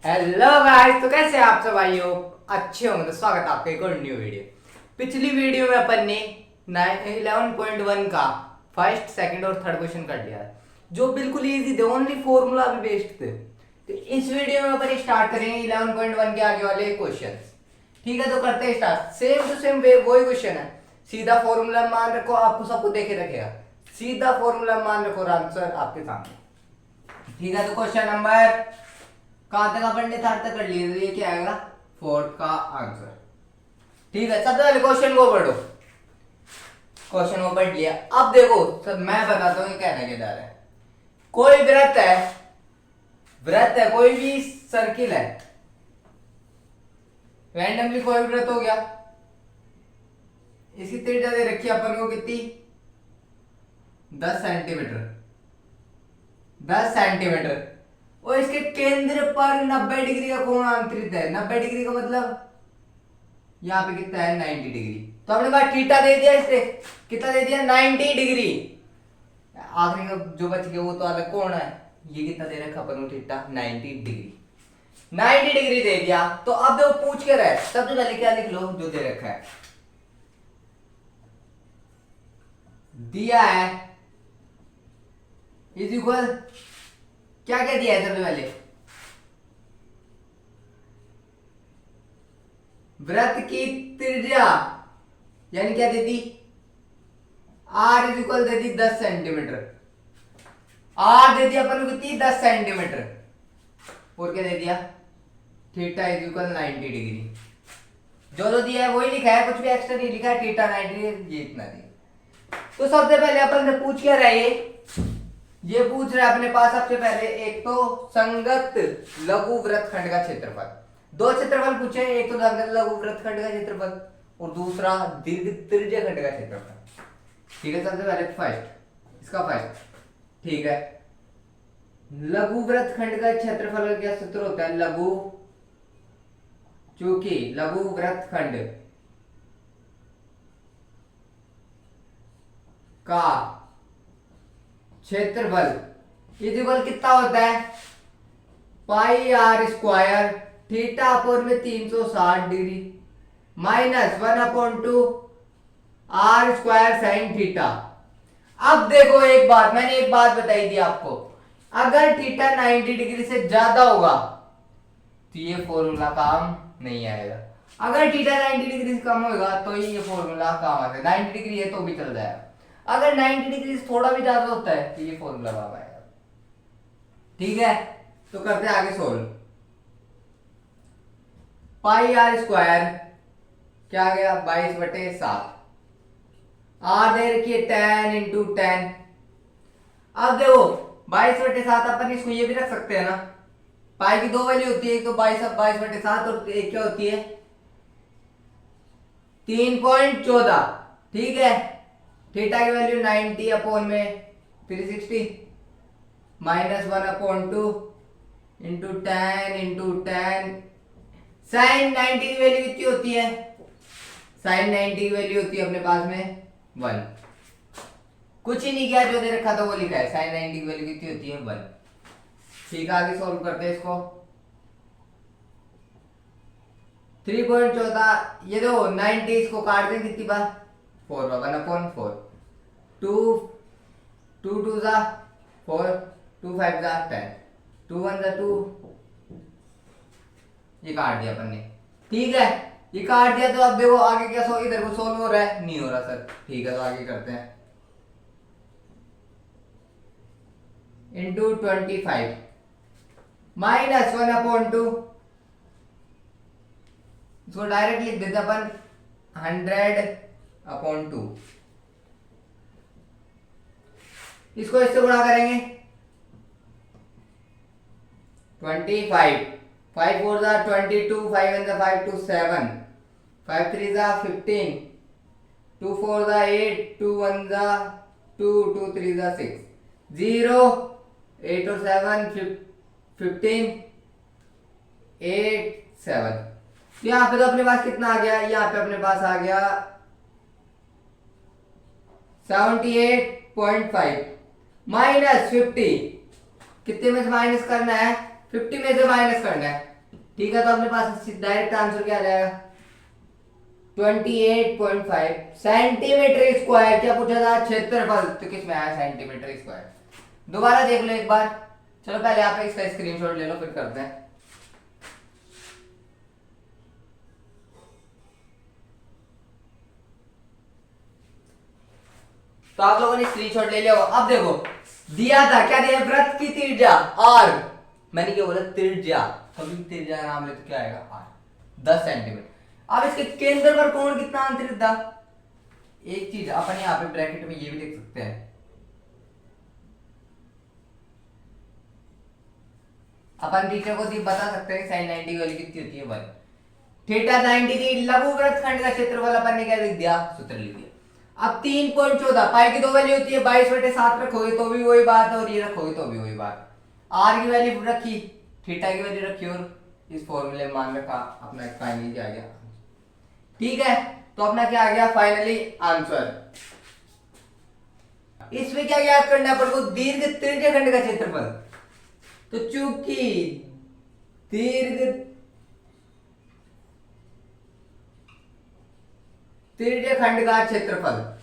Hello guys, तो कैसे आप सब भाइयों? अच्छे होंगे तो स्वागत है आपका एक और न्यू वीडियो। पिछली वीडियो में अपन ने 11.1 का फर्स्ट सेकंड और थर्ड क्वेश्चन कर लिया है, जो बिल्कुल इजी थे, ओनली फॉर्मूला भी बेस्ड थे। तो इस वीडियो में अपन स्टार्ट करेंगे 11.1 के आगे वाले क्वेश्चन। ठीक है, तो करते हैं स्टार्ट। सेम टू सेम वही क्वेश्चन है। सीधा फॉर्मूला मान रखो, आपको सबको देखे रखेगा। सीधा फॉर्मूला मान रखो और आंसर आपके सामने। ठीक है, तो क्वेश्चन नंबर कहां तक अपन ने थर्ड तक कर लिया, तो ये क्या आएगा? फोर्थ का आंसर। ठीक है, सबसे पहले क्वेश्चन को पढ़ो। क्वेश्चन को पढ़ लिया, अब देखो सब मैं बताता हूँ ये कहना क्या जा रहा है। कोई वृत्त है, कोई भी सर्किल है, रैंडमली कोई भी वृत्त हो गया। इसकी त्रिज्या दे रखी है अपन को कितनी? 10 सेंटीमीटर। 10 सेंटीमीटर और इसके केंद्र पर 90 डिग्री का कोण अंतरित है। 90 डिग्री का मतलब यहाँ पे कितना है? 90 डिग्री। तो हमने कहा थीटा दे दिया, इससे कितना दे दिया? 90 डिग्री। आखिरी का जो बच गया वो तो अलग कोण है। ये कितना दे रखा अपन को? Theta 90 degree. 90 डिग्री दे दिया। तो अब जो पूछ के रहे, सबसे पहले क्या लिख लो जो दे रखा है? दिया है इज इक्वल, क्या क्या दिया है सबसे पहले? वृत्त की त्रिज्या यानी क्या देती? आर इज इक्वल देती 10 सेंटीमीटर। आर दे दिया अपन को कितनी? 10 सेंटीमीटर। और क्या दे दिया? Theta is equal 90 degree. जो दिया है वही लिखा है, कुछ भी एक्स्ट्रा नहीं लिखा है। थीटा 90 ये इतना दिया। तो सबसे पहले अपन से पूछ क्या रहा है? ये पूछ रहा है अपने पास सबसे पहले एक तो संगत लघु वृत्तखंड का क्षेत्रफल। दो क्षेत्रफल पूछे, एक तो संगत लघु वृत्तखंड का क्षेत्रफल और दूसरा दीर्घ त्रिज्य खंड का क्षेत्रफल। ठीक है, सबसे पहले फर्स्ट, इसका फर्स्ट। ठीक है, लघु वृत्तखंड का क्षेत्रफल का क्या सूत्र होता है? लघु, चूंकि लघु वृत्तखंड का क्षेत्रफल इक्वल कितना होता है? Pi r square theta upon में 360 degree minus 1/2 r square sine theta. अब देखो एक बात, मैंने एक बात बताई थी आपको, अगर थीटा 90 डिग्री से ज्यादा होगा तो ये फॉर्मूला काम नहीं आएगा। अगर थीटा 90 डिग्री से कम होगा तो ही ये फॉर्मूला काम आएगा। 90 डिग्री है तो भी चल जाएगा। अगर 90 डिग्री से थोड़ा भी ज्यादा होता है तो ये फॉर्मूला काम आएगा। ठीक है, तो करते हैं आगे सोल्व। पाई आर स्क्वायर क्या आ गया? 22/7। आर दे रखिए 10 इंटू 10। अब देखो 22/7 अपन इसको ये भी रख सकते हैं ना। पाई की दो वैल्यू होती है, एक तो 22/7 और एक क्या होती है? 3.14। ठीक है, थीटा की वैल्यू 90 अपोन में 360 माइनस 1/2 इंटू 10 इंटू 10। साइन 90 की वैल्यू कितनी होती है? साइन 90 की वैल्यू होती है अपने पास में 1। कुछ ही नहीं किया, जो दे रखा था वो लिखा है। साइन 90 की वैल्यू कितनी होती है? 1। ठीक है, आगे सॉल्व करते हैं इसको। 3.14, ये दो 90 इसको काट दें कितनी बार? 4 1/4। 2 2 2 जा 4, 2 5 जा 10, 2 1 जा 2। ये काट दिया अपन ने। ठीक है, ये काट दिया। तो अब देखो आगे क्या इधर को सोल्व हो रहा है? नहीं हो रहा सर। ठीक है, तो आगे करते हैं। इंटू 25 माइनस 1/2, इसको डायरेक्ट लिख देते अपन 100/2। इसको इससे गुणा करेंगे 25, 5 4 जा 22, 5 1 जा 5 2 7, 5 3 जा 15, 2 4 जा 8, 2 1 जा 2, 2 3 जा 6, 0 8 और 7 15 8 7। तो यहाँ पे तो अपने पास कितना आ गया? यहाँ पे अपने पास आ गया 78.5 माइनस 50। कितने में से माइनस करना है? 50 में से माइनस करना है। ठीक है, तो अपने पास डायरेक्ट आंसर क्या आ जाएगा 28.5 सेंटीमीटर स्क्वायर। क्या पूछा था क्षेत्रफल, तो किस में आया सेंटीमीटर स्क्वायर। दोबारा देख लो एक बार। चलो पहले आप इसका स्क्रीनशॉट ले लो फिर करते हैं। तो आप लोगों ने स्क्रीनशॉट ले लिया होगा। अब देखो दिया था क्या, दिया वृत्त की त्रिज्या आर, मैंने क्या बोला त्रिज्या, कभी त्रिज्या का नाम ले तो क्या आएगा आर 10 सेंटीमीटर। अब इसके केंद्र पर कोण कितना अंतरित था। एक चीज अपन यहाँ पे ब्रैकेट में ये भी लिख सकते हैं, अपन टीचर को बता सकते हैं sin 90 की वैल्यू कितनी होती है 1। थीटा 90 थी, लघु वृत्तखंड का क्षेत्रफल अपन ने क्या लिख दिया, सूत्र लिख दिया। अब 3.14 पाई की दो वैल्यू होती है, 22/7 रखोगे तो भी वही बात और ये रखोगे तो भी वही बात। आर की वैल्यू रखी, थीटा की वैल्यू रखी और इस फॉर्मूले में मान रखा, अपना फाइनली क्या आ गया। ठीक है, तो अपना क्या आ गया फाइनली आंसर। इसमें क्या याद करना है अपन को, दीर्घ त्रिज्य खंड का क्षेत्रफल। तो चूंकि दीर्घ त्रिज्य खंड का क्षेत्रफल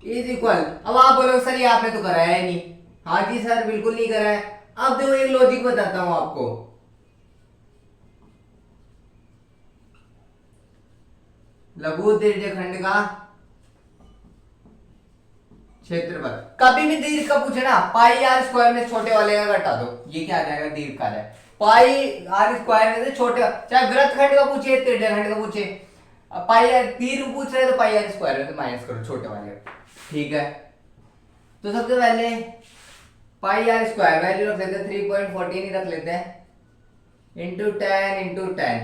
इज इक्वल, अब आप बोलो सर ये आपने तो कराया है नहीं। हाँ जी सर बिल्कुल नहीं करा है। अब देखो एक लॉजिक बताता हूं आपको। लघु त्रिज्य खंड का क्षेत्रफल, कभी भी दीर्घ का पूछे ना, पाई आर स्क्वायर में छोटे वाले का घटा दो, ये क्या आ जाएगा दीर्घ का है। पाई आर स्क्वायर में से छोटे, चाहे वृत्तखंड का पूछे त्रिज्य खंड का पूछे, पाई आर दीर्घ पूछ रहे तो पाई आर स्क्वायर में से माइनस करो छोटे वाले। ठीक है, तो सबसे पहले पाई आर स्क्वायर वैल्यू रख लेते हैं 3.14 ही रख लेते हैं इंटू 10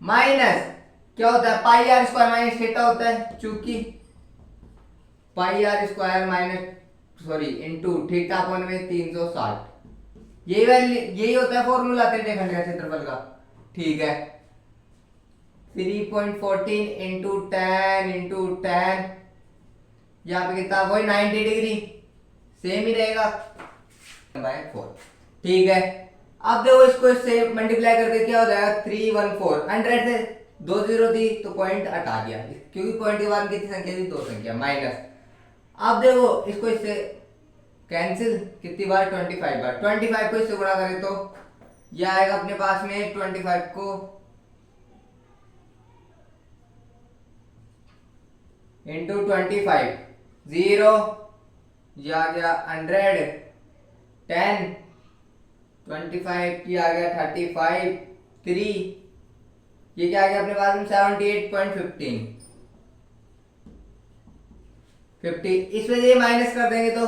माइनस क्या होता है pi r square minus theta होता है, चूंकि pi r square minus sorry into theta upon में 360, यही वैल्यू यही होता है फॉर्मूला त्रिज्य खंड का क्षेत्रफल का। ठीक है, 3.14 इंटू 10 यहाँ पे कितना वही 90 डिग्री सेम ही रहेगा बाय 4। ठीक है, अब देखो इसको इससे मल्टीप्लाई करके क्या हो जाएगा 314, 100 से 2 जीरो थी तो पॉइंट हटा दिया क्योंकि पॉइंट के बाद कितनी संख्या थी 2 संख्या माइनस। अब देखो इसको इससे कैंसिल कितनी बार 25 बार, 25 को इससे गुणा करें तो यह आएगा अपने पास में 25 को इंटू 25 0 ये आ गया 100 10 25 की आ गया 35 3 ये क्या आ गया अपने पास में 78.15 50 इसमें से माइनस कर देंगे तो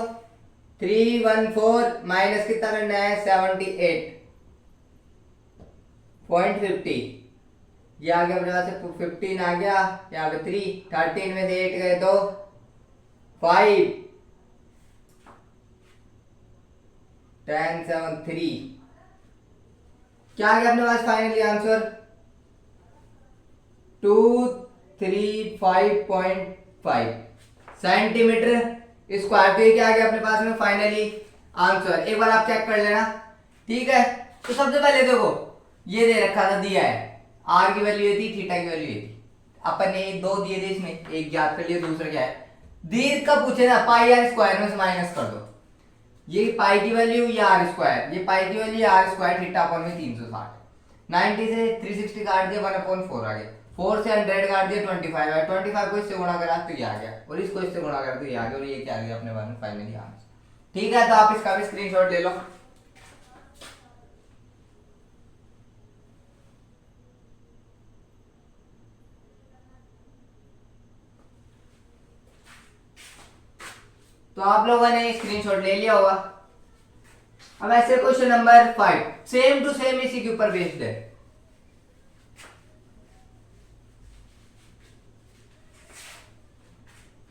314 माइनस कितना करना है 78.50 ये आ गया अपने पास 15 आ गया यहाँ पे 3 13 में से 8 गए तो 5 10 7 3 क्या आ गया अपने पास फाइनली आंसर 235.5 सेंटीमीटर स्क्वायर। तो ये क्या आ गया अपने पास में फाइनली आंसर, एक बार आप चेक कर लेना। ठीक है, तो सबसे पहले देखो ये दे रखा था दिया है आर की वैल्यू ये थी थीटा की वैल्यू ये थी, अपन ने दो दिए थे इसमें एक ज्ञात कर लिया दूसरा क्या है दीर्घ का पूछे ना पाई आर स्क्वायर में से माइनस कर दो, ये पाई की वैल्यू ये आर स्क्वायर, ये पाई की value are square theta upon में 360 90 से 360 काट दिया 1/4 आ गया 4 से 100 काट दिया 25 है 25 को इससे गुणा करा तो ये आ गया और इसको इससे गुणा करा तो ये आ गया और ये क्या आ गया अपने पास में फाइनली आंसर। ठीक है, तो आप इसका भी स्क्रीनशॉट ले लो। तो आप लोगों ने स्क्रीनशॉट ले लिया होगा। अब ऐसे question number 5 same to same इसी के ऊपर बेस्ड है।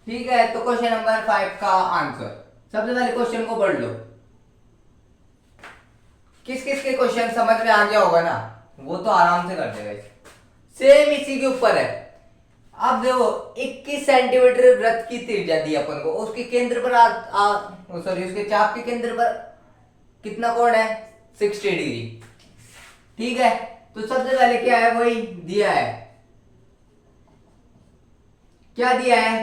ठीक है, तो क्वेश्चन नंबर 5 का आंसर सबसे पहले क्वेश्चन को पढ़ लो। किस किस के क्वेश्चन समझ में आ गया होगा ना, वो तो आराम से कर देगा। सेम इसी के ऊपर है। अब देखो 21 सेंटीमीटर वृत्त की त्रिज्या दी अपन को, उसके केंद्र पर सॉरी उसके चाप के केंद्र पर कितना कोण है 60 डिग्री। ठीक है, तो सबसे पहले क्या है, वही दिया है, क्या दिया है,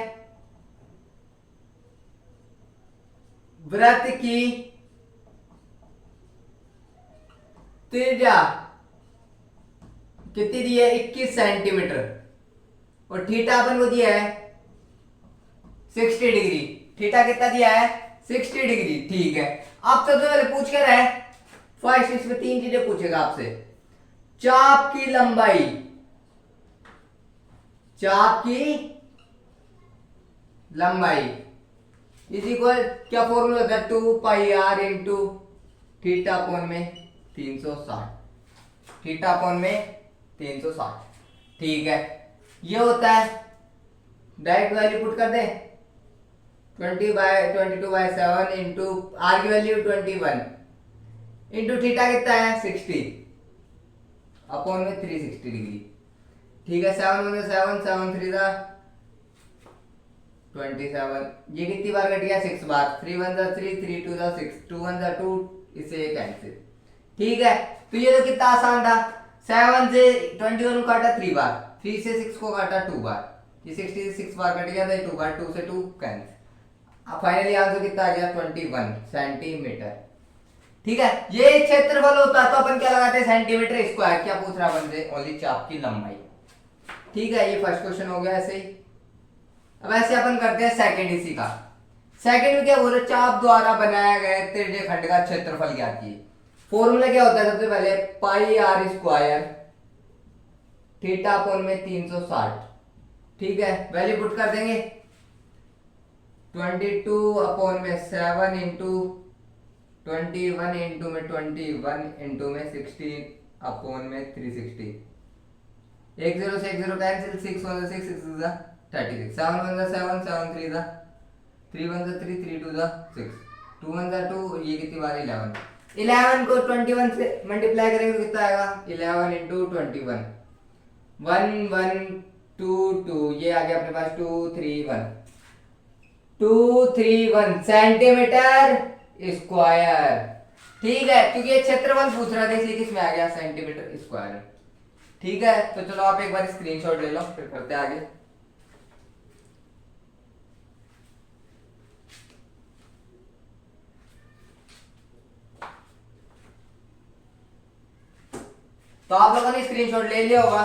वृत्त की त्रिज्या कितनी दी है 21 सेंटीमीटर और थीटा अपन को दिया है 60 डिग्री। थीटा कितना दिया है 60 डिग्री। ठीक है, अब सबसे पहले पूछ कर है फर्स्ट, इसमें तीन चीजें पूछेगा आपसे। चाप की लंबाई, चाप की लंबाई इज इक्वल, क्या फॉर्मूला होता है, 2 पाई आर इंटू थीटा कोण में 360, थीटा कोण में 360। ठीक है, ये होता है, डायरेक्ट वैल्यू पुट कर दे, 22/7 इंटू आर की वैल्यू 21 इंटू थीटा कितना है 60 अपॉन में 360 डिग्री। ठीक है, 7 1 7 7 3 27, ये कितनी बार कट गया 6 बार, 3 1 3 3 2 6 2 1 2, इसे कैंसिल। ठीक है, तो ये तो कितना आसान था, 7 से 21 को काटा 3 बार, 3 से 6 को काटा 2 बार, ये 60 से 6 बार कट गया था 2 बार, 2 से 2 कैंसिल। अब फाइनली आंसर कितना आ गया 21 सेंटीमीटर। ठीक है, ये क्षेत्रफल होता तो अपन क्या लगाते हैं सेंटीमीटर स्क्वायर, क्या पूछ रहा है अपन से, ओनली चाप की लंबाई। ठीक है, ये फर्स्ट क्वेश्चन हो गया ऐसे ही। अब ऐसे अपन करते हैं सेकंड इसी का। सेकंड में क्या बोल रहे, चाप द्वारा बनाया गया त्रिज्य खंड का क्षेत्रफल ज्ञात कीजिए। फॉर्मूला क्या होता है, सबसे पहले पाई आर स्क्वायर थीटा कोण में 360। ठीक है, वैल्यू पुट कर देंगे, 22 अपॉन में 7 इंटू 21 इंटू में 21 इंटू में 16 अपॉन में 360, 1 0 से 1 0 कैंसिल, 6 1 6 6 36, 7 1 7 7 3 3 1 3 3 2 6 2 1 2, ये कितनी बार 11 को 21 से मल्टीप्लाई करेंगे तो कितना आएगा 11 इंटू 21 1 1 2 2, ये आ गया अपने पास 2 3 1 231 सेंटीमीटर स्क्वायर। ठीक है, क्योंकि ये क्षेत्रफल पूछ रहा था इसलिए किसमें आ गया सेंटीमीटर स्क्वायर। ठीक है, तो चलो आप एक बार स्क्रीनशॉट ले लो, फिर करते आगे। तो आप लोगों ने स्क्रीनशॉट ले लिया होगा।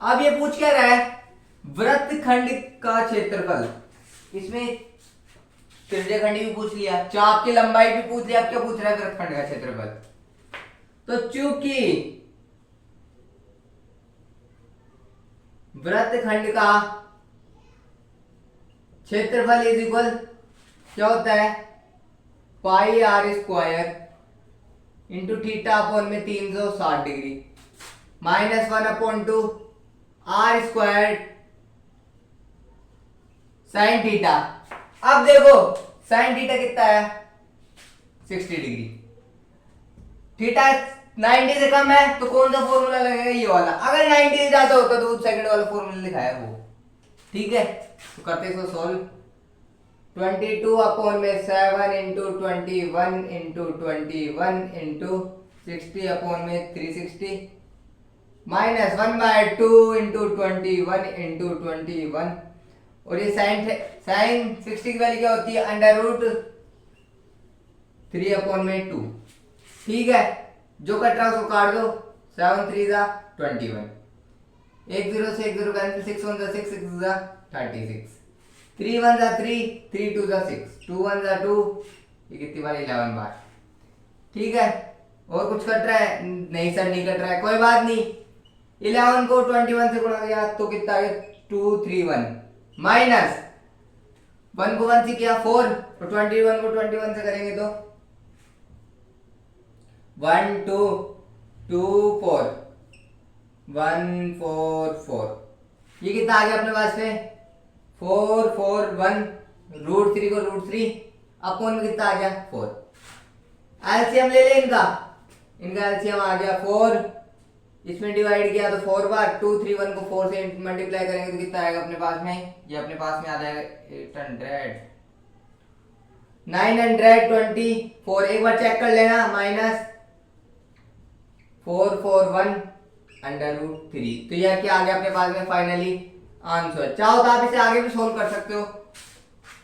अब ये पूछ क्या रहा है, वृत्तखंड का क्षेत्रफल, इसमें त्रिज्यखंड भी पूछ लिया, चाप की लंबाई भी पूछ लिया, अब क्या पूछ रहा है वृत्तखंड का क्षेत्रफल। तो चूंकि वृत्तखंड का क्षेत्रफल इज इक्वल क्या होता है, pi r square into theta upon में 360 degree -1/2 r square sine theta. अब देखो साइन थीटा कितना है 60 डिग्री, थीटा 90 से कम है तो कौन सा फॉर्मूला लगेगा, ये वाला। अगर 90 से ज्यादा होता तो सेकंड वाला फॉर्मूला लिखा है वो। ठीक है, तो करते हैं इसको सॉल्व। 22 अपॉन में 7 इंटू 21 इंटू 21 इंटू 60 अपॉन में 360 -1/2 इंटू 21 इंटू 21, और ये साइन 60 की वैल्यू क्या होती है √3 अपॉन में 2। ठीक है, जो कट रहा है उसको काट दो, 7 3 21, 1 0 से 1 0 कैंसिल, 6 1 6 6 36, 3 1 3 3 2 6 2 1 2, ये कितनी बार 11 बार। ठीक है, और कुछ कट रहा है नहीं सर, नहीं कट रहा है, कोई बात नहीं। 11 को 21 से गुणा किया तो कितना आ गया 231, माइनस 1 को 1 से किया 4, तो 21 को 21 से करेंगे तो 1 2 2 4 1 4 4, ये कितना आ गया अपने पास में 4 4 1, √3 को √3 अपॉन में कितना आ गया 4। एलसीएम ले ले इनका एलसीएम आ गया 4, इसमें डिवाइड किया तो 4 बार, 2 3 1 को 4 से मल्टीप्लाई करेंगे तो कितना आएगा अपने पास में, ये अपने पास में आ जाएगा 800 924 एक बार चेक कर लेना, -441/√3। तो यह क्या आ गया आपके पास में फाइनली आंसर। चाहो तो आप इसे आगे भी सोल्व कर सकते हो,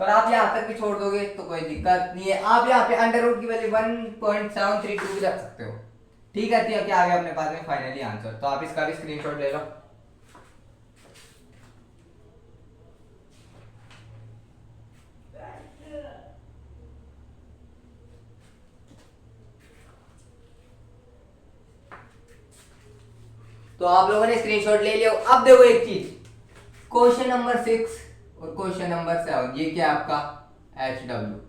पर आप यहाँ तक भी छोड़ दोगे तो कोई दिक्कत नहीं है। आप यहाँ पे अंडर रूट की वैल्यू 1.732 भी रख सकते हो। ठीक है, तो क्या आ गया अपने पास में फाइनली आंसर। तो आप इसका भी स्क्रीनशॉट ले लो। तो आप लोगों ने स्क्रीनशॉट ले लिया। अब देखो एक चीज, क्वेश्चन नंबर 6 और क्वेश्चन नंबर 7, ये क्या आपका HW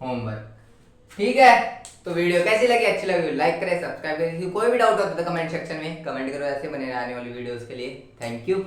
होमवर्क। ठीक है, तो वीडियो कैसी लगी, अच्छी लगी लाइक करें, सब्सक्राइब करें। कोई भी डाउट होता है तो कमेंट सेक्शन में कमेंट करो, ऐसे बने आने वाली वीडियोस के लिए। Thank you.